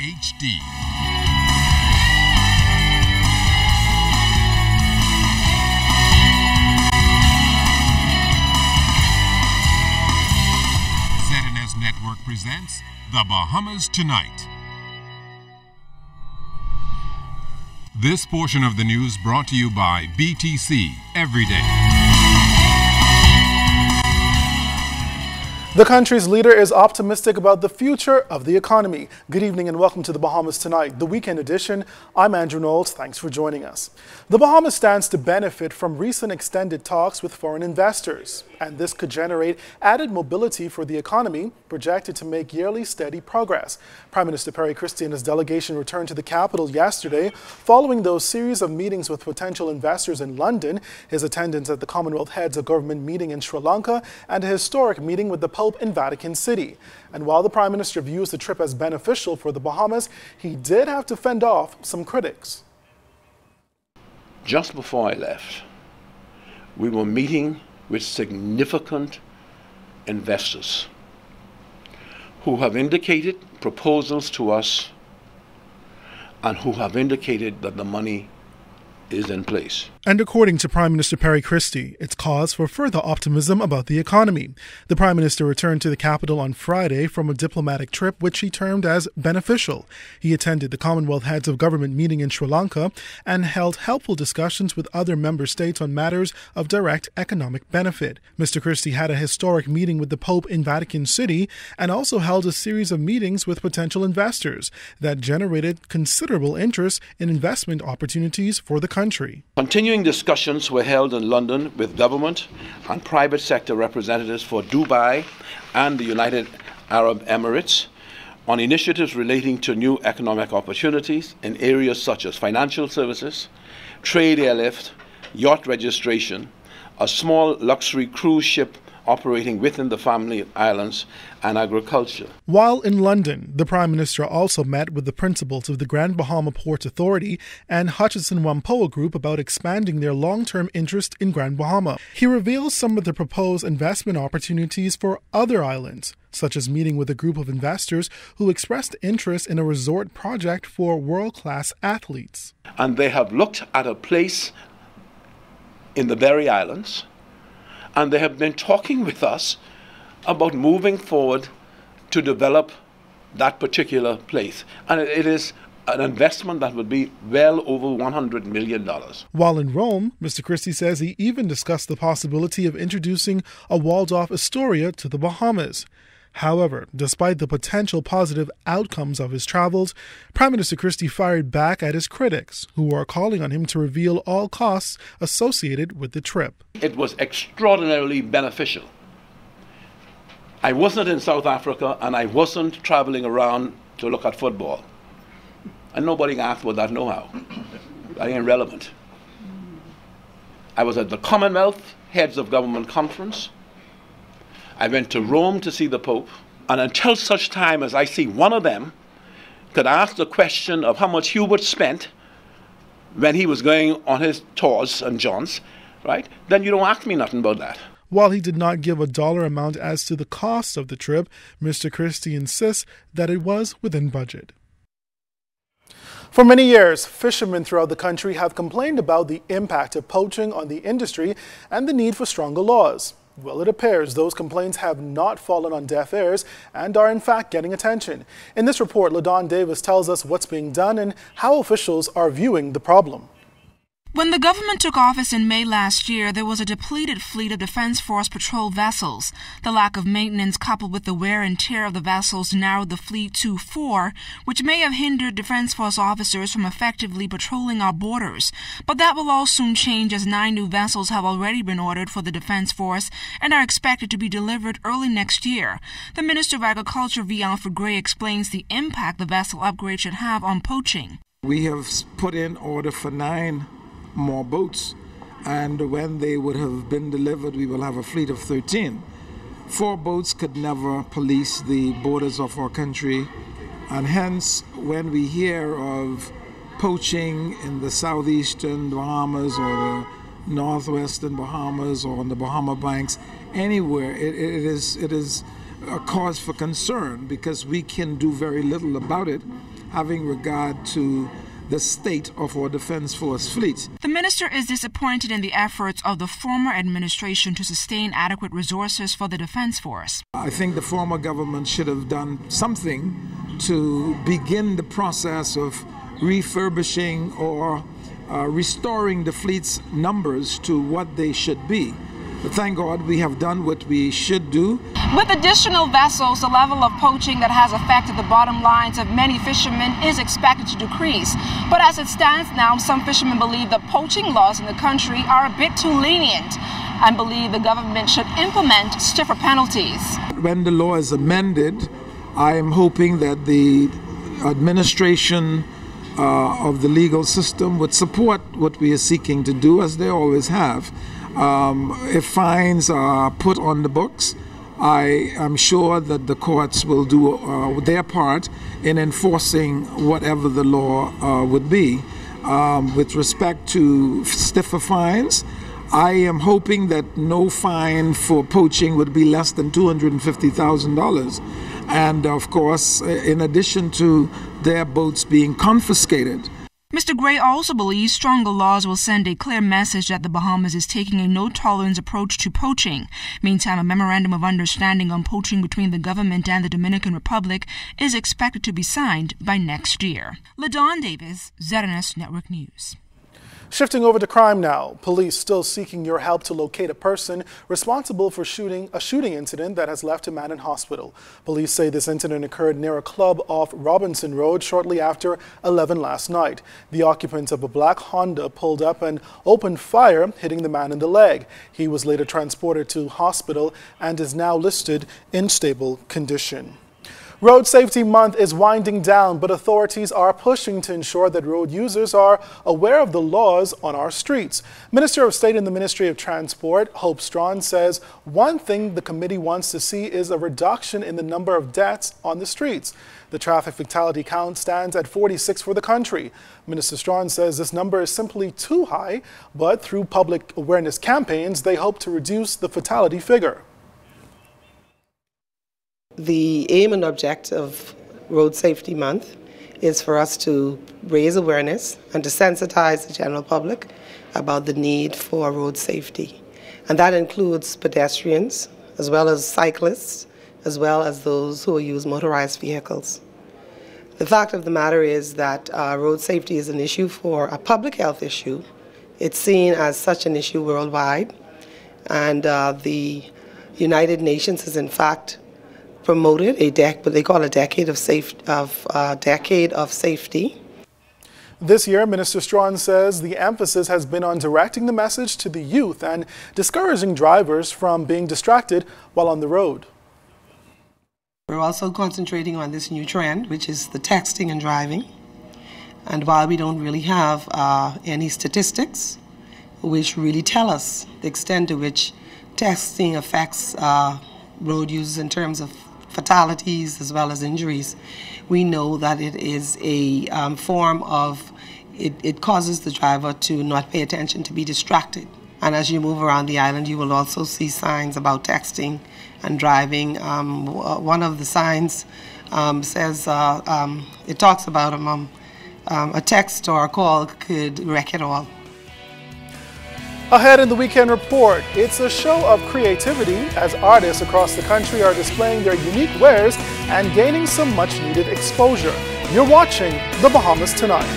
HD. ZNS Network presents The Bahamas Tonight. This portion of the news brought to you by BTC Every Day. The country's leader is optimistic about the future of the economy. Good evening and welcome to the Bahamas Tonight, the weekend edition. I'm Andrew Knowles. Thanks for joining us. The Bahamas stands to benefit from recent extended talks with foreign investors, and this could generate added mobility for the economy, projected to make yearly steady progress. Prime Minister Perry Christie and his delegation returned to the capital yesterday following those series of meetings with potential investors in London, his attendance at the Commonwealth Heads of Government meeting in Sri Lanka, and a historic meeting with the Pope in Vatican City. And while the Prime Minister views the trip as beneficial for the Bahamas, he did have to fend off some critics. Just before I left, we were meeting with significant investors who have indicated proposals to us and who have indicated that the money is in place. And according to Prime Minister Perry Christie, it's cause for further optimism about the economy. The Prime Minister returned to the capital on Friday from a diplomatic trip which he termed as beneficial. He attended the Commonwealth Heads of Government meeting in Sri Lanka and held helpful discussions with other member states on matters of direct economic benefit. Mr. Christie had a historic meeting with the Pope in Vatican City and also held a series of meetings with potential investors that generated considerable interest in investment opportunities for the country. Continuing discussions were held in London with government and private sector representatives for Dubai and the United Arab Emirates on initiatives relating to new economic opportunities in areas such as financial services, trade airlift, yacht registration, a small luxury cruise ship operating within the family islands, and agriculture. While in London, the Prime Minister also met with the principals of the Grand Bahama Port Authority and Hutchison Whampoa Group about expanding their long-term interest in Grand Bahama. He reveals some of the proposed investment opportunities for other islands, such as meeting with a group of investors who expressed interest in a resort project for world-class athletes. And they have looked at a place in the Berry Islands, and they have been talking with us about moving forward to develop that particular place. And it is an investment that would be well over $100 million. While in Rome, Mr. Christie says he even discussed the possibility of introducing a Waldorf Astoria to the Bahamas. However, despite the potential positive outcomes of his travels, Prime Minister Christie fired back at his critics, who are calling on him to reveal all costs associated with the trip. It was extraordinarily beneficial. I wasn't in South Africa and I wasn't traveling around to look at football. And nobody asked for that know-how. That ain't relevant. I was at the Commonwealth Heads of Government Conference. I went to Rome to see the Pope, and until such time as I see one of them could ask the question of how much Hubert spent when he was going on his tours and jaunts, right, then you don't ask me nothing about that. While he did not give a dollar amount as to the cost of the trip, Mr. Christie insists that it was within budget. For many years, fishermen throughout the country have complained about the impact of poaching on the industry and the need for stronger laws. Well, it appears those complaints have not fallen on deaf ears and are in fact getting attention. In this report, LaDon Davis tells us what's being done and how officials are viewing the problem. When the government took office in May last year, there was a depleted fleet of Defense Force patrol vessels. The lack of maintenance coupled with the wear and tear of the vessels narrowed the fleet to 4, which may have hindered Defense Force officers from effectively patrolling our borders. But that will all soon change as 9 new vessels have already been ordered for the Defense Force and are expected to be delivered early next year. The Minister of Agriculture, V. Alfred Gray, explains the impact the vessel upgrade should have on poaching. We have put in order for 9 more boats, and when they would have been delivered, we will have a fleet of 13. 4 boats could never police the borders of our country, and hence when we hear of poaching in the southeastern Bahamas or the northwestern Bahamas or on the Bahama Banks, anywhere, it is a cause for concern because we can do very little about it. having regard to the state of our Defense Force fleet. The minister is disappointed in the efforts of the former administration to sustain adequate resources for the Defense Force. I think the former government should have done something to begin the process of refurbishing or restoring the fleet's numbers to what they should be. But thank God we have done what we should do. With additional vessels, the level of poaching that has affected the bottom lines of many fishermen is expected to decrease. But as it stands now, some fishermen believe the poaching laws in the country are a bit too lenient and believe the government should implement stiffer penalties. When the law is amended, I am hoping that the administration of the legal system would support what we are seeking to do, as they always have. If fines are put on the books, I am sure that the courts will do their part in enforcing whatever the law would be. With respect to stiffer fines, I am hoping that no fine for poaching would be less than $250,000. And of course, in addition to their boats being confiscated. Mr. Gray also believes stronger laws will send a clear message that the Bahamas is taking a no-tolerance approach to poaching. Meantime, a memorandum of understanding on poaching between the government and the Dominican Republic is expected to be signed by next year. LaDawn Davis, ZNS Network News. Shifting over to crime now. Police still seeking your help to locate a person responsible for a shooting incident that has left a man in hospital. Police say this incident occurred near a club off Robinson Road shortly after 11 last night. The occupants of a black Honda pulled up and opened fire, hitting the man in the leg. He was later transported to hospital and is now listed in stable condition. Road Safety Month is winding down, but authorities are pushing to ensure that road users are aware of the laws on our streets. Minister of State in the Ministry of Transport, Hope Strawn, says one thing the committee wants to see is a reduction in the number of deaths on the streets. The traffic fatality count stands at 46 for the country. Minister Strawn says this number is simply too high, but through public awareness campaigns, they hope to reduce the fatality figure. The aim and objective of Road Safety Month is for us to raise awareness and to sensitize the general public about the need for road safety. And that includes pedestrians, as well as cyclists, as well as those who use motorized vehicles. The fact of the matter is that road safety is an issue for a public health issue. It's seen as such an issue worldwide. And the United Nations has in fact promoted what they call a decade of safety. This year, Minister Strawn says the emphasis has been on directing the message to the youth and discouraging drivers from being distracted while on the road. We're also concentrating on this new trend, which is the texting and driving. And while we don't really have any statistics which really tell us the extent to which texting affects road users in terms of fatalities as well as injuries, we know that it is a form of, it causes the driver to not pay attention, to be distracted. And as you move around the island, you will also see signs about texting and driving. One of the signs says, it talks about a text or a call could wreck it all. Ahead in the Weekend Report, it's a show of creativity as artists across the country are displaying their unique wares and gaining some much-needed exposure. You're watching The Bahamas Tonight.